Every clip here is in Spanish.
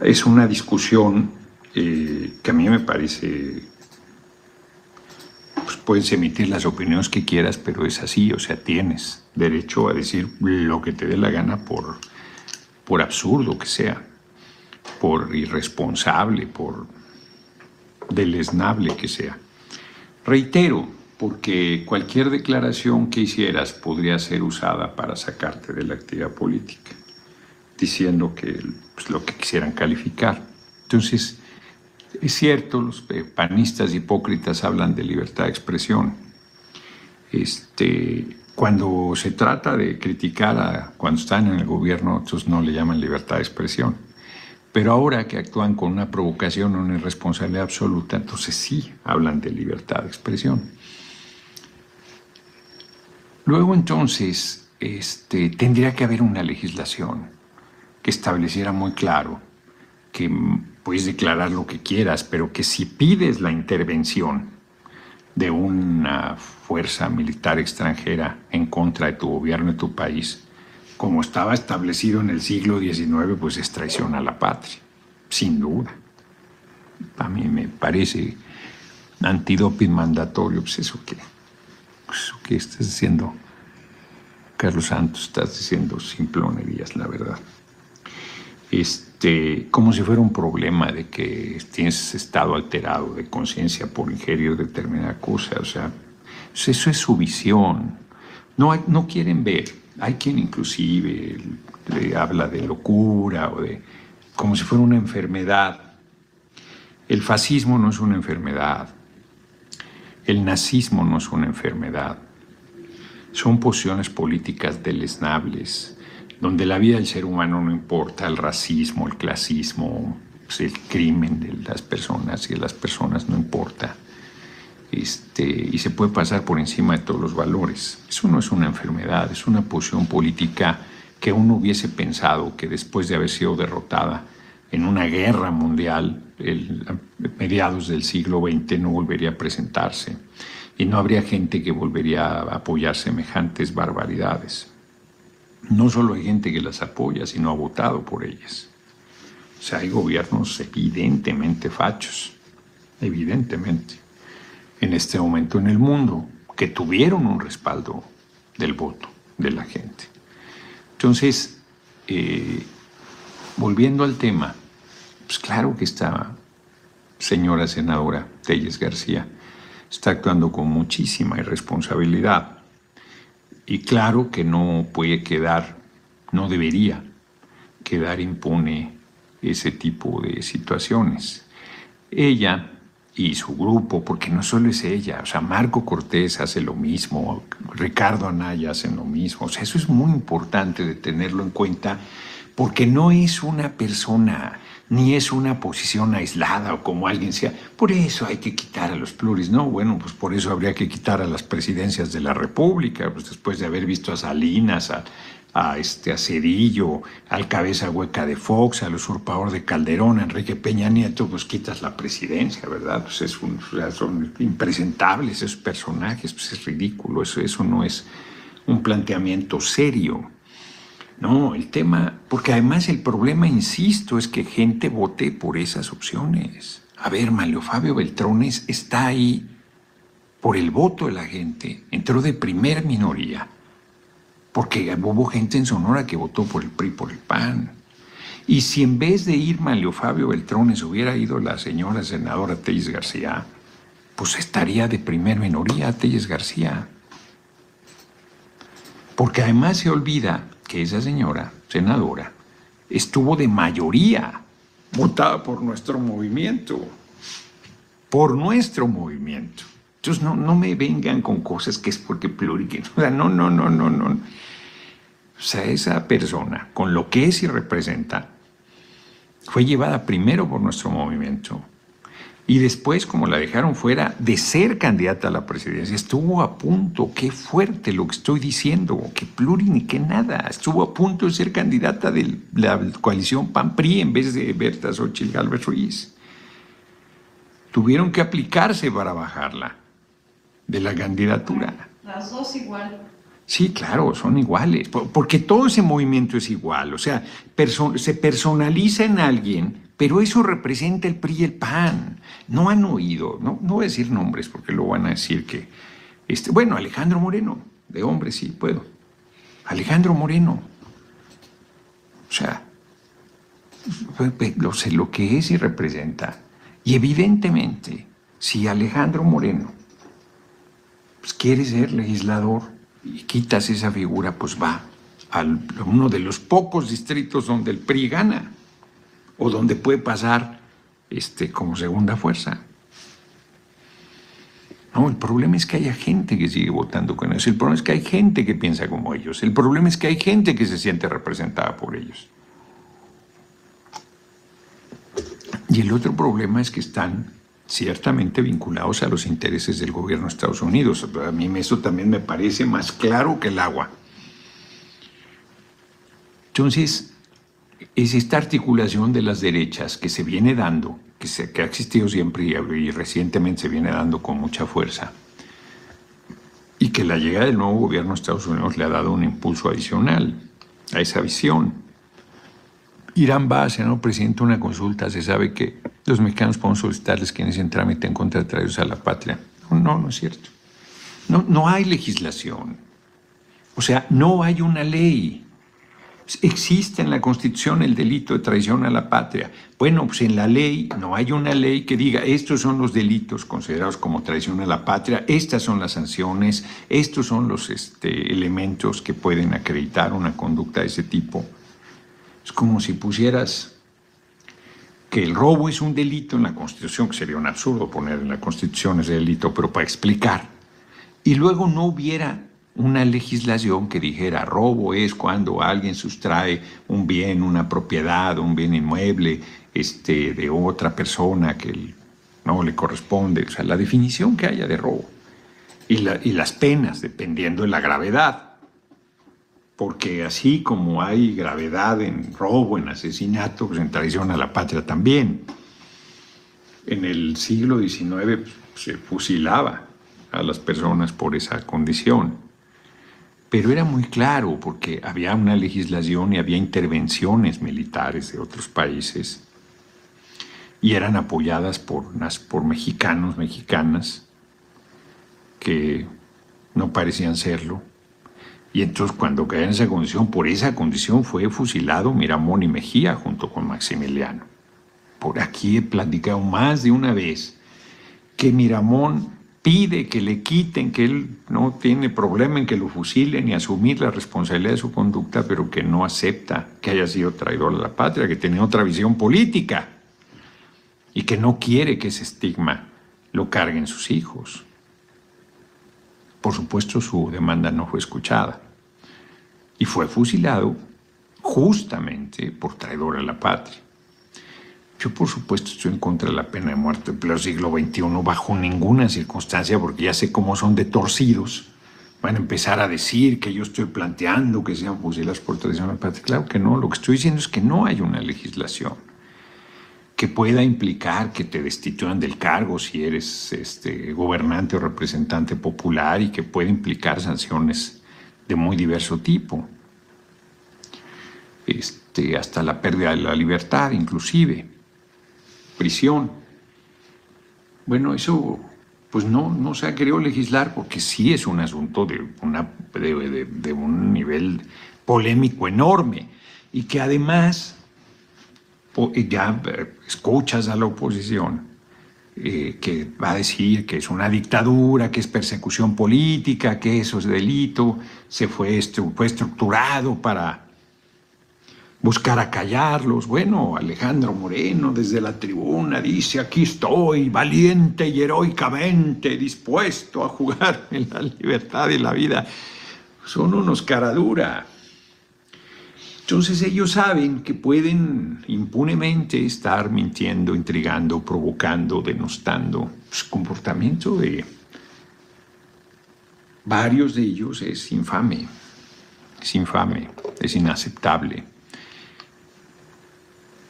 Es una discusión que a mí me parece, pues puedes emitir las opiniones que quieras, pero es así, o sea, tienes derecho a decir lo que te dé la gana por absurdo que sea, por irresponsable, por deleznable que sea. Reitero, porque cualquier declaración que hicieras podría ser usada para sacarte de la actividad política, diciendo que pues, lo que quisieran calificar. Entonces, es cierto, los panistas hipócritas hablan de libertad de expresión. Cuando se trata de criticar cuando están en el gobierno, otros no le llaman libertad de expresión. Pero ahora que actúan con una provocación o una irresponsabilidad absoluta, entonces sí hablan de libertad de expresión. Luego entonces tendría que haber una legislación que estableciera muy claro que puedes declarar lo que quieras, pero que si pides la intervención de una fuerza militar extranjera en contra de tu gobierno y tu país, como estaba establecido en el siglo XIX, pues es traición a la patria, sin duda. A mí me parece antidoping mandatorio, pues eso que estás diciendo, Carlos Santos, estás diciendo simplonerías, la verdad. Como si fuera un problema de que tienes estado alterado de conciencia por ingerir determinada cosa, o sea, pues eso es su visión. No quieren ver. Hay quien inclusive le habla de locura o de como si fuera una enfermedad. El fascismo no es una enfermedad. El nazismo no es una enfermedad. Son posiciones políticas deleznables, donde la vida del ser humano no importa, el racismo, el clasismo, pues el crimen de las personas y de las personas no importa. Y se puede pasar por encima de todos los valores. Eso no es una enfermedad, es una posición política que uno hubiese pensado que después de haber sido derrotada en una guerra mundial, mediados del siglo XX, no volvería a presentarse. Y no habría gente que volvería a apoyar semejantes barbaridades. No solo hay gente que las apoya, sino ha votado por ellas. O sea, hay gobiernos evidentemente fachos, evidentemente, en este momento en el mundo, que tuvieron un respaldo del voto de la gente. Entonces, volviendo al tema, pues claro que esta señora senadora Telles García está actuando con muchísima irresponsabilidad. Y claro que no puede quedar, no debería quedar impune ese tipo de situaciones. Ella y su grupo, porque no solo es ella, o sea, Marco Cortés hace lo mismo, Ricardo Anaya hacen lo mismo, o sea, eso es muy importante de tenerlo en cuenta, porque no es una persona, ni es una posición aislada o como alguien sea. Por eso hay que quitar a los pluris, ¿no? Bueno, pues por eso habría que quitar a las presidencias de la República, pues después de haber visto a Salinas, a Zedillo, al cabeza hueca de Fox, al usurpador de Calderón, a Enrique Peña Nieto, pues quitas la presidencia, ¿verdad? Pues son impresentables esos personajes, pues es ridículo, eso no es un planteamiento serio. No, el tema, porque además el problema, insisto, es que gente vote por esas opciones. A ver, Manlio Fabio Beltrones está ahí por el voto de la gente, entró de primer minoría, porque hubo gente en Sonora que votó por el PRI, por el PAN. Y si en vez de ir Manlio Fabio Beltrones hubiera ido la señora senadora Telles García, pues estaría de primer minoría Telles García. Porque además se olvida que esa señora senadora estuvo de mayoría votada por nuestro movimiento. Por nuestro movimiento. Entonces no me vengan con cosas que es porque pluriquen. O sea, no. O sea, esa persona, con lo que es y representa, fue llevada primero por nuestro movimiento y después, como la dejaron fuera de ser candidata a la presidencia, estuvo a punto, qué fuerte lo que estoy diciendo, que pluri ni que nada, estuvo a punto de ser candidata de la coalición PAN-PRI en vez de Berta Xochitl Gálvez Ruiz. Tuvieron que aplicarse para bajarla de la candidatura. Las dos igual. Sí, claro, son iguales, porque todo ese movimiento es igual, o sea, se personaliza en alguien, pero eso representa el PRI y el PAN. No han oído, no voy a decir nombres porque lo van a decir que, bueno, Alejandro Moreno, de hombre sí puedo. Alejandro Moreno, o sea, sé lo que es y representa. Y evidentemente, si Alejandro Moreno pues, quiere ser legislador, y quitas esa figura, pues va a uno de los pocos distritos donde el PRI gana o donde puede pasar como segunda fuerza. No, el problema es que haya gente que sigue votando con ellos. El problema es que hay gente que piensa como ellos. El problema es que hay gente que se siente representada por ellos. Y el otro problema es que están ciertamente vinculados a los intereses del gobierno de Estados Unidos. A mí eso también me parece más claro que el agua. Entonces, es esta articulación de las derechas que se viene dando, que ha existido siempre y recientemente se viene dando con mucha fuerza, y que la llegada del nuevo gobierno de Estados Unidos le ha dado un impulso adicional a esa visión. Irán va a hacer, ¿no? Presidente, una consulta. Se sabe que los mexicanos podemos solicitarles que inicien trámite en contra de traidores a la patria. No es cierto. No hay legislación. O sea, no hay una ley. Existe en la Constitución el delito de traición a la patria. Bueno, pues en la ley no hay una ley que diga estos son los delitos considerados como traición a la patria, estas son las sanciones, estos son los elementos que pueden acreditar una conducta de ese tipo. Es como si pusieras que el robo es un delito en la Constitución, que sería un absurdo poner en la Constitución ese delito, pero para explicar. Y luego no hubiera una legislación que dijera robo es cuando alguien sustrae un bien, una propiedad, un bien inmueble de otra persona que no le corresponde. O sea, la definición que haya de robo y las penas, dependiendo de la gravedad. Porque así como hay gravedad en robo, en asesinato, pues en traición a la patria también. En el siglo XIX se fusilaba a las personas por esa condición. Pero era muy claro porque había una legislación y había intervenciones militares de otros países y eran apoyadas por mexicanos, mexicanas que no parecían serlo. Y entonces cuando cae en esa condición, por esa condición fue fusilado Miramón y Mejía junto con Maximiliano. Por aquí he platicado más de una vez que Miramón pide que le quiten, que él no tiene problema en que lo fusilen y asumir la responsabilidad de su conducta, pero que no acepta que haya sido traidor a la patria, que tenía otra visión política y que no quiere que ese estigma lo carguen sus hijos. Por supuesto, su demanda no fue escuchada y fue fusilado justamente por traidor a la patria. Yo, por supuesto, estoy en contra de la pena de muerte en pleno siglo XXI bajo ninguna circunstancia, porque ya sé cómo son de torcidos. Van a empezar a decir que yo estoy planteando que sean fusilados por traición a la patria. Claro que no. Lo que estoy diciendo es que no hay una legislación que pueda implicar que te destituyan del cargo si eres gobernante o representante popular y que pueda implicar sanciones de muy diverso tipo. Hasta la pérdida de la libertad, inclusive. Prisión. Bueno, eso pues no se ha querido legislar porque sí es un asunto de un nivel polémico enorme y que además ya escuchas a la oposición que va a decir que es una dictadura, que es persecución política, que eso es delito, fue estructurado para buscar acallarlos. Bueno, Alejandro Moreno desde la tribuna dice: aquí estoy, valiente y heroicamente dispuesto a jugarme la libertad y la vida. Son unos caradura. Entonces ellos saben que pueden impunemente estar mintiendo, intrigando, provocando, denostando. Pues, comportamiento de varios de ellos es infame, es inaceptable.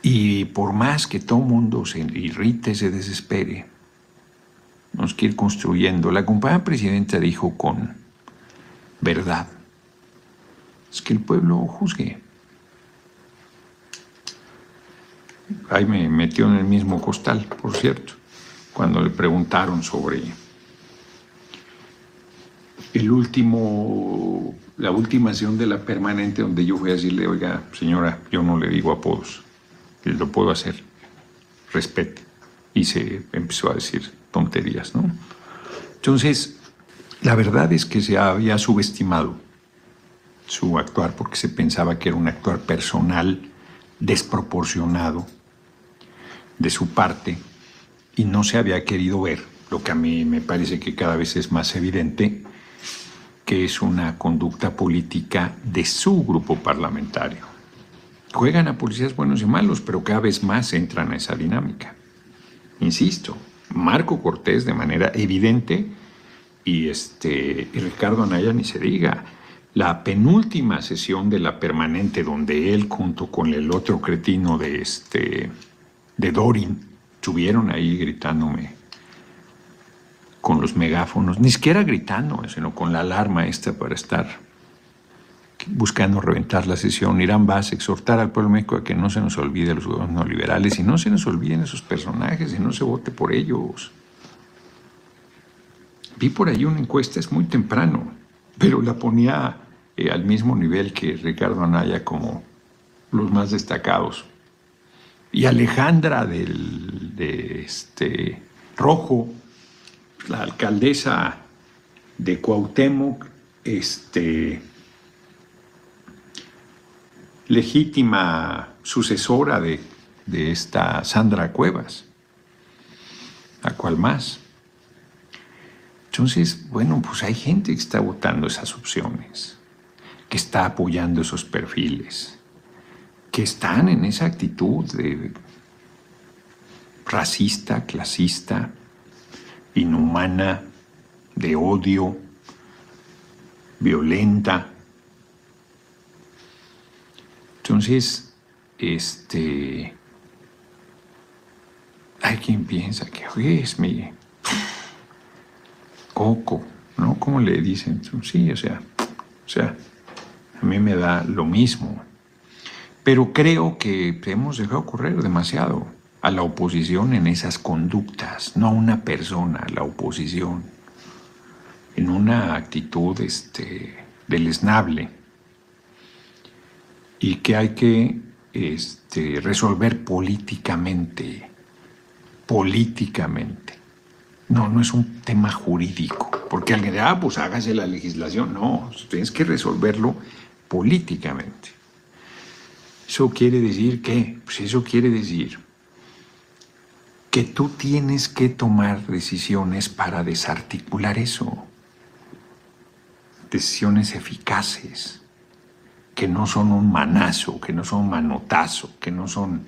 Y por más que todo mundo se irrite, se desespere, tenemos que ir construyendo. La compañera presidenta dijo con verdad Es que el pueblo juzgue. Ahí me metió en el mismo costal, por cierto, cuando le preguntaron sobre la última sesión de la permanente, donde yo fui a decirle, oiga, señora, yo no le digo apodos, lo puedo hacer, respete. Y se empezó a decir tonterías, ¿no? Entonces, la verdad es que se había subestimado su actuar porque se pensaba que era un actuar personal desproporcionado de su parte y no se había querido ver, lo que a mí me parece que cada vez es más evidente, que es una conducta política de su grupo parlamentario. Juegan a policías buenos y malos, pero cada vez más entran a esa dinámica. Insisto, Marco Cortés de manera evidente y Ricardo Anaya ni se diga. La penúltima sesión de la permanente, donde él junto con el otro cretino de Dorin estuvieron ahí gritándome con los megáfonos, ni siquiera gritando, sino con la alarma esta para estar buscando reventar la sesión. Irán Vaz, exhortar al pueblo de México a que no se nos olvide los gobiernos neoliberales y no se nos olviden esos personajes y no se vote por ellos. Vi por ahí una encuesta, es muy temprano, pero la ponía al mismo nivel que Ricardo Anaya como los más destacados. Y Alejandra Rojo, la alcaldesa de Cuauhtémoc, legítima sucesora de esta Sandra Cuevas, ¿a cuál más? Entonces, bueno, pues hay gente que está votando esas opciones, que está apoyando esos perfiles, que están en esa actitud de racista, clasista, inhumana, de odio, violenta. Entonces, hay quien piensa que oye, es mi coco, ¿no? ¿Cómo le dicen? Sí, o sea, a mí me da lo mismo. Pero creo que hemos dejado correr demasiado a la oposición en esas conductas, no a una persona, a la oposición, en una actitud deleznable y que hay que resolver políticamente. No es un tema jurídico, porque alguien dice, pues hágase la legislación. No, tienes que resolverlo políticamente. ¿Eso quiere decir qué? Pues eso quiere decir que tú tienes que tomar decisiones para desarticular eso. Decisiones eficaces, que no son un manazo, que no son un manotazo, que no son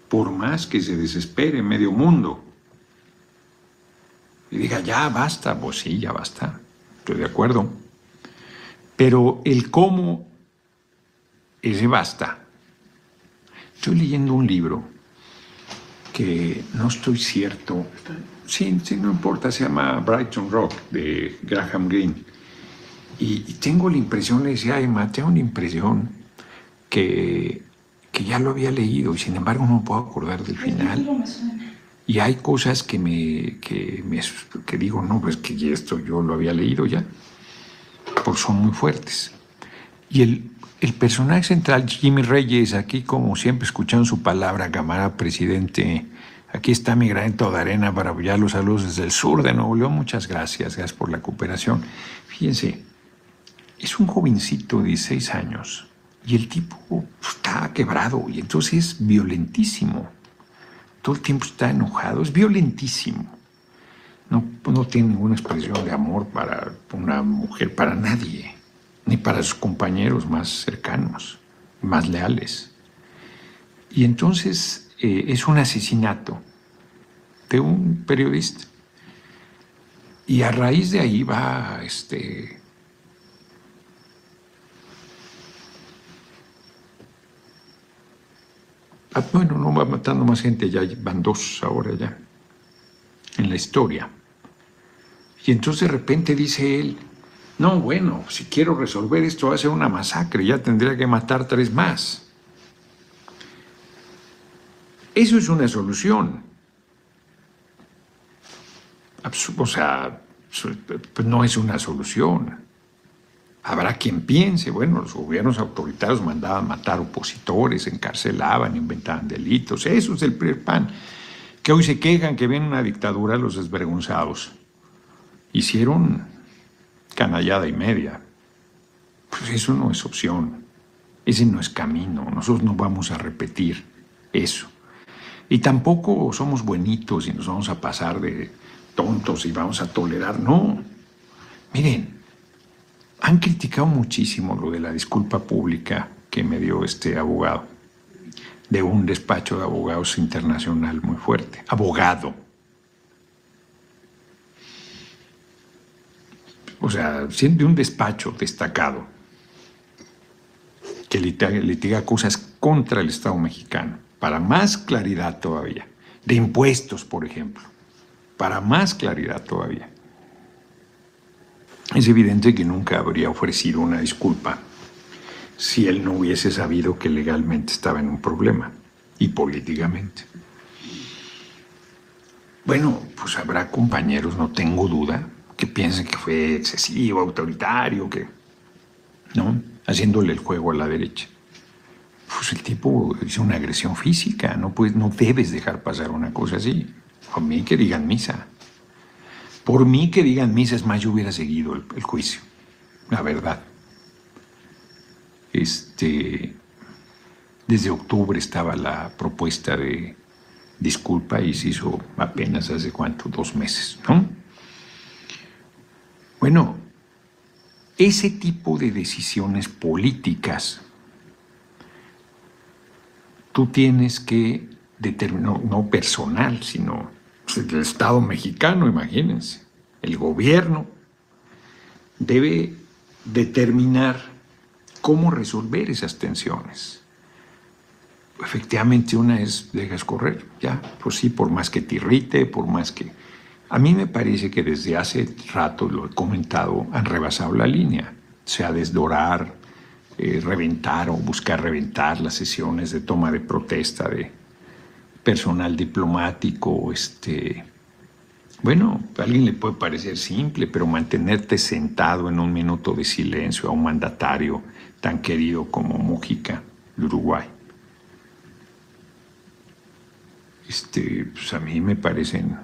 por más que se desespere medio mundo y diga, ya basta, pues sí, ya basta, estoy de acuerdo. Pero el cómo, ese basta. Estoy leyendo un libro que no estoy cierto, sí, no importa, se llama Brighton Rock, de Graham Greene. Y tengo la impresión, le decía a Emma, tengo la impresión que ya lo había leído y sin embargo no me puedo acordar del final. Y hay cosas que digo, no, pues que esto yo lo había leído ya, porque son muy fuertes. Y el personaje central, Jimmy Reyes, aquí como siempre escuchando su palabra, camarada presidente, aquí está mi granito de arena para apoyar los saludos desde el sur de Nuevo León. Muchas gracias por la cooperación. Fíjense, es un jovencito de 16 años y el tipo está quebrado y entonces es violentísimo. Todo el tiempo está enojado, es violentísimo. No tiene ninguna expresión de amor para una mujer, para nadie, ni para sus compañeros más cercanos, más leales. Y entonces es un asesinato de un periodista. Y a raíz de ahí va bueno, no va matando más gente, ya van 2 ahora ya. la historia. Y entonces de repente dice él, no, bueno, si quiero resolver esto va a ser una masacre, ya tendría que matar 3 más. Eso es una solución. O sea, pues no es una solución. Habrá quien piense, bueno, los gobiernos autoritarios mandaban matar opositores, encarcelaban, inventaban delitos. Eso es el PRI-PAN. Que hoy se quejan que ven una dictadura los desvergonzados. Hicieron canallada y media. Pues eso no es opción. Ese no es camino. Nosotros no vamos a repetir eso. Y tampoco somos buenitos y nos vamos a pasar de tontos y vamos a tolerar. No. Miren, han criticado muchísimo lo de la disculpa pública que me dio este abogado, de un despacho de abogados internacional muy fuerte. Abogado. O sea, de un despacho destacado que litiga cosas contra el Estado mexicano, para más claridad todavía, de impuestos, por ejemplo, para más claridad todavía. Es evidente que nunca habría ofrecido una disculpa si él no hubiese sabido que legalmente estaba en un problema y políticamente. Bueno, pues habrá compañeros, no tengo duda, que piensen que fue excesivo, autoritario, que, ¿no? Haciéndole el juego a la derecha. Pues el tipo hizo una agresión física, no debes dejar pasar una cosa así. A mí que digan misa. Por mí que digan misa, es más, yo hubiera seguido el juicio, la verdad. Desde octubre estaba la propuesta de disculpa y se hizo apenas hace cuánto, 2 meses, ¿no? Bueno, ese tipo de decisiones políticas tú tienes que determinar, no personal, sino el Estado mexicano, imagínense, el gobierno debe determinar cómo resolver esas tensiones. Efectivamente, una es dejas correr, ya, pues sí, por más que te irrite, por más que... A mí me parece que desde hace rato, lo he comentado, han rebasado la línea, o sea, desdorar, reventar o buscar reventar las sesiones de toma de protesta de personal diplomático. Bueno, a alguien le puede parecer simple, pero mantenerte sentado en un minuto de silencio a un mandatario tan querido como Mujica, de Uruguay, pues a mí me parecen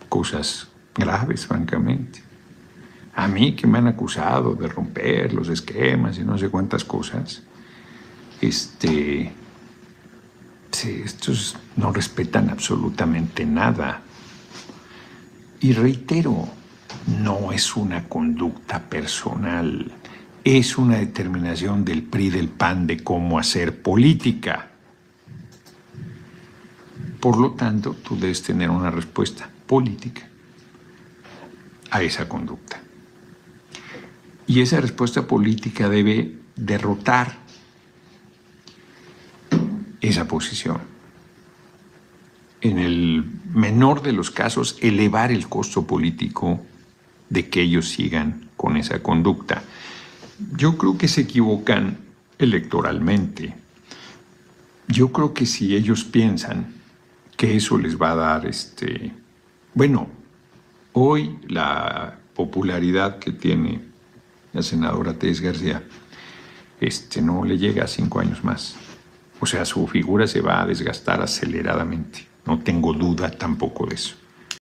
cosas graves, francamente. A mí, que me han acusado de romper los esquemas y no sé cuántas cosas, estos no respetan absolutamente nada. Y reitero, no es una conducta personal, es una determinación del PRI, del PAN, de cómo hacer política. Por lo tanto, tú debes tener una respuesta política a esa conducta. Y esa respuesta política debe derrotar esa posición. En el menor de los casos, elevar el costo político de que ellos sigan con esa conducta. Yo creo que se equivocan electoralmente. Yo creo que si ellos piensan que eso les va a dar, bueno, hoy la popularidad que tiene la senadora Telles García, no le llega a 5 años más. O sea, su figura se va a desgastar aceleradamente. No tengo duda tampoco de eso.